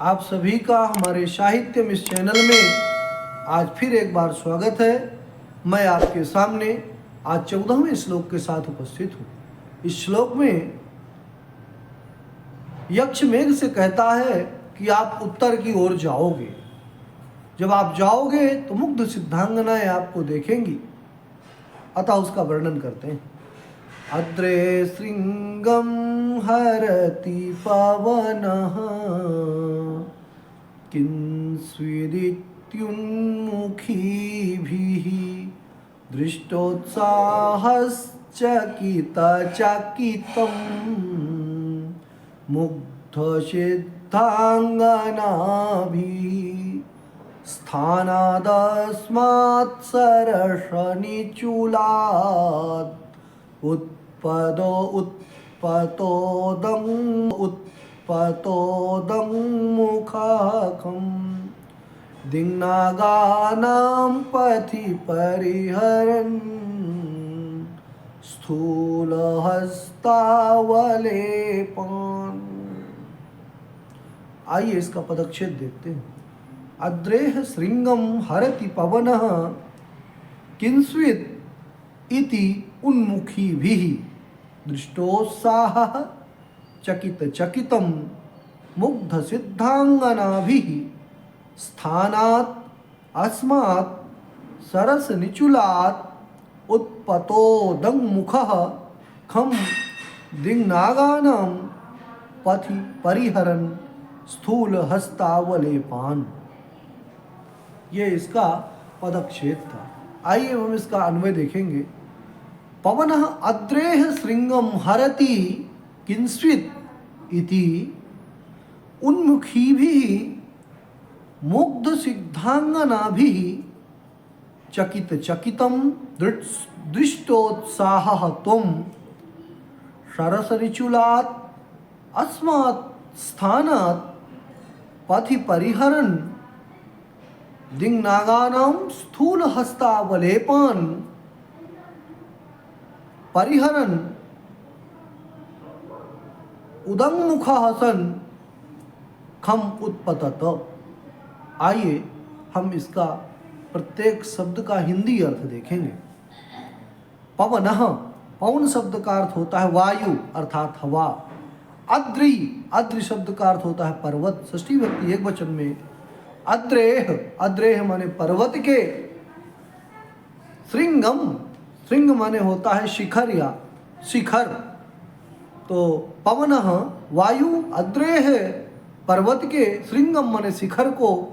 आप सभी का हमारे साहित्यम इस चैनल में आज फिर एक बार स्वागत है। मैं आपके सामने आज 14वें श्लोक के साथ उपस्थित हूँ। इस श्लोक में यक्ष मेघ से कहता है कि आप उत्तर की ओर जाओगे। जब आप जाओगे तो मुग्ध सिद्धांगनाएं आपको देखेंगी। अतः उसका वर्णन करते हैं। अद्रे श्रृंगम हरति पवनः किंस्विदित्युन्मुखीभिः दृष्टोत्साहश्चकितचकितं मुग्धसिद्धाङ्गनाभिः स्थानादस्मात् सरसनिचूलात् उत्पतोदं मुखकं दिङ्नागानां पथि परिहरन् स्थूलहस्तावलेपान्। आइए इसका पदच्छेद देखते हैं। अद्रेह श्रृंगम हरति पवनः किंस्वित् इति उन्मुखीभिः दृष्टोत्साहः चकितचकितं मुग्धसिद्धाङ्गनाभिः स्थानात् अस्मात् सरसनिचूलात् उत्पतोदङ्मुखः खं दिङ्नागानां पथि परिहरन् स्थूलहस्तावलेपान्। ये इसका पदच्छेद था। आइए हम इसका अन्वय देखेंगे। पवनः अद्रेह श्रृंगम हरति किंस्वित् इति उन्मुखीभिः मुग्धसिद्धाङ्गनाभिः चकितचकितं दृष्टोत्साहः त्वं सरसनिचूलात् अस्मात् स्थानात् पथि परिहरन् दिङ्नागानां स्थूलहस्तावलेपान् परिहरन् उदङ्मुखः सन् खम उत्पतत। आइए हम इसका प्रत्येक शब्द का हिंदी अर्थ देखेंगे। पवनः, पवन शब्द का अर्थ होता है वायु अर्थात हवा। अद्रि, अद्रि शब्द का अर्थ होता है पर्वत। षष्ठी विभक्ति एक वचन में। अद्रेह, अद्रेह माने पर्वत के। श्रृंगम, श्रृंग माने होता है शिखर या शिखर। तो पवनः वायु, अद्रेह पर्वत के, श्रृंगम माने शिखर को,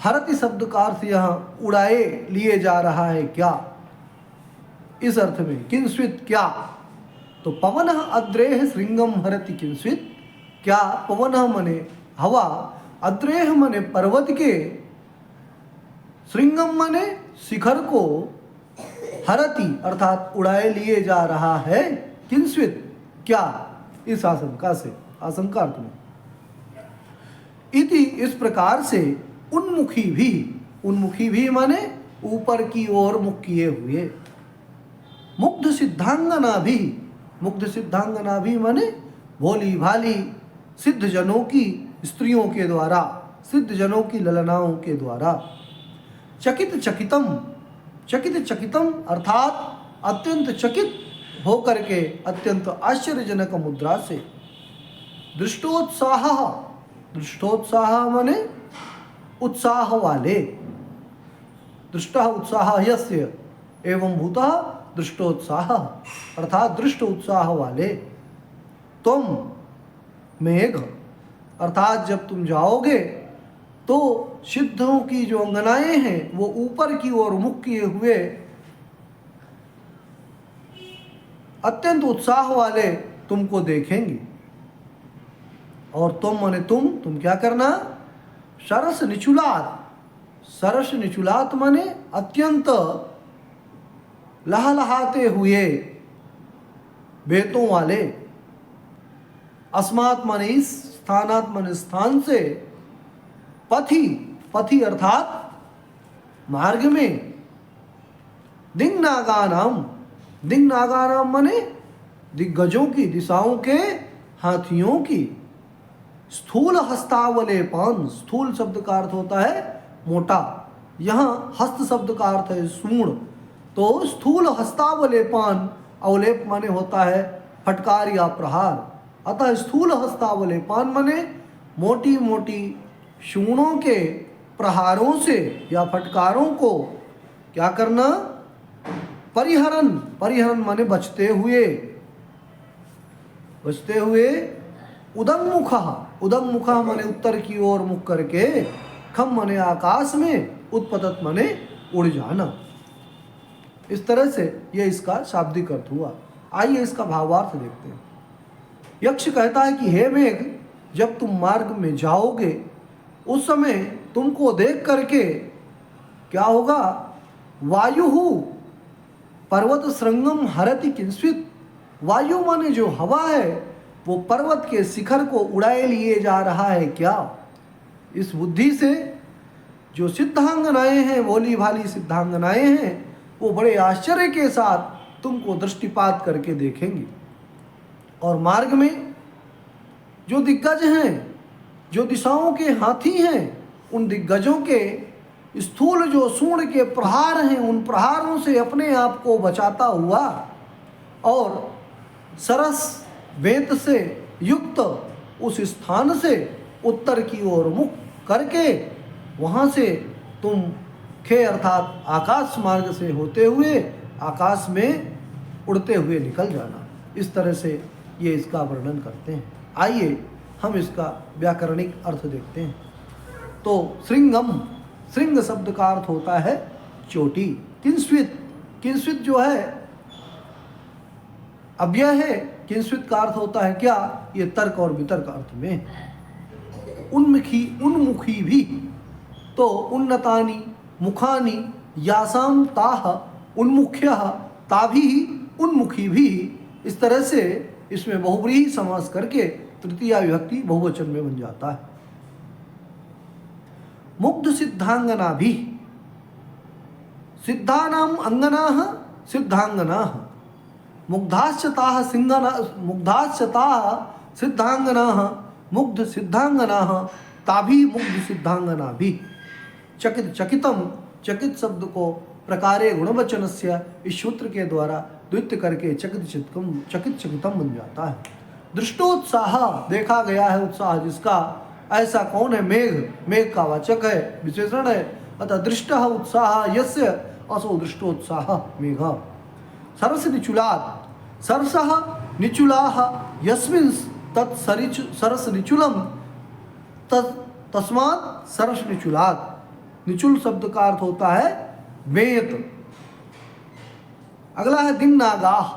हरति शब्द का अर्थ यहाँ उड़ाए लिए जा रहा है क्या, इस अर्थ में। किंस्वित् क्या, तो पवनः अद्रेह श्रृंगम हरति किंस्वित् क्या। पवनः माने हवा, अद्रेह माने पर्वत के, श्रृंगम माने शिखर को, हरति अर्थात उड़ाए लिए जा रहा है, किंस्वित् क्या, इस आशंका से, आशंका अर्थ में। इति इस प्रकार से उन्मुखी भी, उन्मुखी भी माने ऊपर की ओर मुख किए हुए। मुग्ध सिद्धांगना भी, मुग्ध सिद्धांगना भी माने भोली भाली सिद्ध जनों की स्त्रियों के द्वारा, सिद्ध जनों की ललनाओं के द्वारा। चकित चकितम, चकित चकितम अर्थात अत्यंत चकित होकर के, अत्यंत आश्चर्यजनक मुद्रा से। दृष्टोत्साह, दृष्टोत्साह माने उत्साह वाले। दृष्टः उत्साह यस्य एवं भूतः दृष्टोत्साह अर्थात दृष्ट उत्साह वाले। तुम मेघ अर्थात जब तुम जाओगे तो सिद्धों की जो अंगनाएं हैं वो ऊपर की ओर मुख किए हुए अत्यंत उत्साह वाले तुमको देखेंगे। और तुम माने तुम क्या करना। सरस निचुलात, सरस निचुलात माने अत्यंत लहलहाते हुए बेतों वाले। अस्मात् माने इस, स्थानात् माने स्थान से, पथि, पथि अर्थात मार्ग में, दिङ्नागानाम, दिङ्नागानाम माने दिग्गजों की, दिशाओं के हाथियों की, स्थूल हस्तावलेपान, स्थूल शब्द का अर्थ होता है मोटा, यहाँ हस्त शब्द का अर्थ है सूंड, तो स्थूल हस्तावलेपान, अवलेप माने होता है फटकार या प्रहार, अतः स्थूल हस्तावलेपान माने मोटी मोटी शूणों के प्रहारों से या फटकारों को क्या करना, परिहरन, परिहरन माने बचते हुए, बचते हुए, उदंगमुखा, उदंगमुखा माने उत्तर की ओर मुख करके, खम माने आकाश में, उत्पतत माने उड़ जाना। इस तरह से यह इसका शाब्दिक अर्थ हुआ। आइए इसका भावार्थ देखते हैं। यक्ष कहता है कि हे मेघ, जब तुम मार्ग में जाओगे उस समय तुमको देख करके क्या होगा, वायु पर्वत श्रृंगम हरति किंस्वित, वायु माने जो हवा है वो पर्वत के शिखर को उड़ाए लिए जा रहा है क्या। इस बुद्धि से जो सिद्धांगनाएं हैं, भोली भाली सिद्धांगनाएं हैं, वो बड़े आश्चर्य के साथ तुमको दृष्टिपात करके देखेंगी। और मार्ग में जो दिग्गज हैं, जो दिशाओं के हाथी हैं, उन दिग्गजों के स्थूल जो सूंड के प्रहार हैं, उन प्रहारों से अपने आप को बचाता हुआ और सरस वेद से युक्त उस स्थान से उत्तर की ओर मुख करके वहाँ से तुम खे अर्थात आकाश मार्ग से होते हुए आकाश में उड़ते हुए निकल जाना। इस तरह से ये इसका वर्णन करते हैं। आइए हम इसका व्याकरणिक अर्थ देखते हैं। तो श्रृंगम, श्रृंग शब्द का अर्थ होता है चोटी। किंस्वित, किंस्वित जो है अव्यय है, किंस्वित का अर्थ होता है क्या, ये तर्क और वितर्क अर्थ में। उन्मुखी, उन्मुखी भी, तो उन्नतानि मुखानि यासाम ताह उन्मुख्यः ताभि उन्मुखी भी, इस तरह से इसमें बहुव्रीहि समास करके तृतीया विभक्ति बहुवचन में बन जाता है। मुग्ध सिद्धांगना भी, सिद्धानाम अंगनाः सिद्धांगनाः, मुग्धाश्चताः सिंगना, मुग्धाश्चताः सिद्धांगनाः मुग्ध सिद्धांगनाः ताभि मुग्ध सिद्धांगना भी। चकित, चकितम, चकित शब्द को प्रकारे गुणवचनस्य इस सूत्र के द्वारा द्वित्य करके चकित चित्तम, चकित चकितम बन जाता है। दृष्टोत्साह, देखा गया है उत्साह जिसका, ऐसा कौन है, मेघ, मेघ का वाचक है, विशेषण है, अतः दृष्टः उत्साह यस्य असो दृष्टोत्साह मेघ। सरस निचुलात्, सरसः निचुलाः यस्मिन् तत् सरस निचुलम तस्मात् सरस निचुलात्। निचुल शब्द का अर्थ होता है वेत। अगला है दिंगनागाह,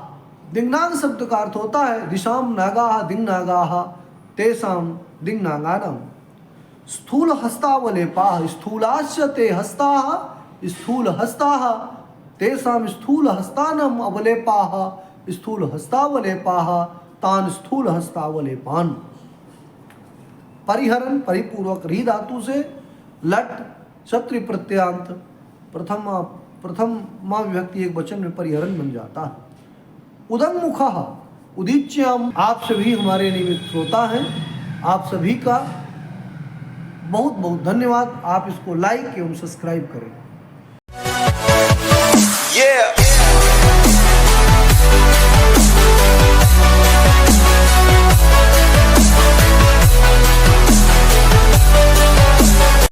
दिंगनाग शब्द का अर्थ होता है दिशाम नागाह दिंगनागाह तेसाम दिंगनागानम। स्थूल हस्तावलेपाः, स्थूलाश्च ते हस्ताः स्थूल हस्ताः तेसाम स्थूल हस्तानम अवलेपाः स्थूल हस्तावलेपाः तान स्थूल हस्तावलेपान। परिहरन, परिपूर्वक, री धातु से लट क्षत्रि प्रत्यांत प्रथमा विभक्ति एक वचन में परिहरन बन जाता है। उदंगमुखः, उदीच्यम, आप सभी हमारे नियमित श्रोता हैं, आप सभी का बहुत बहुत धन्यवाद। आप इसको लाइक एवं सब्सक्राइब करें।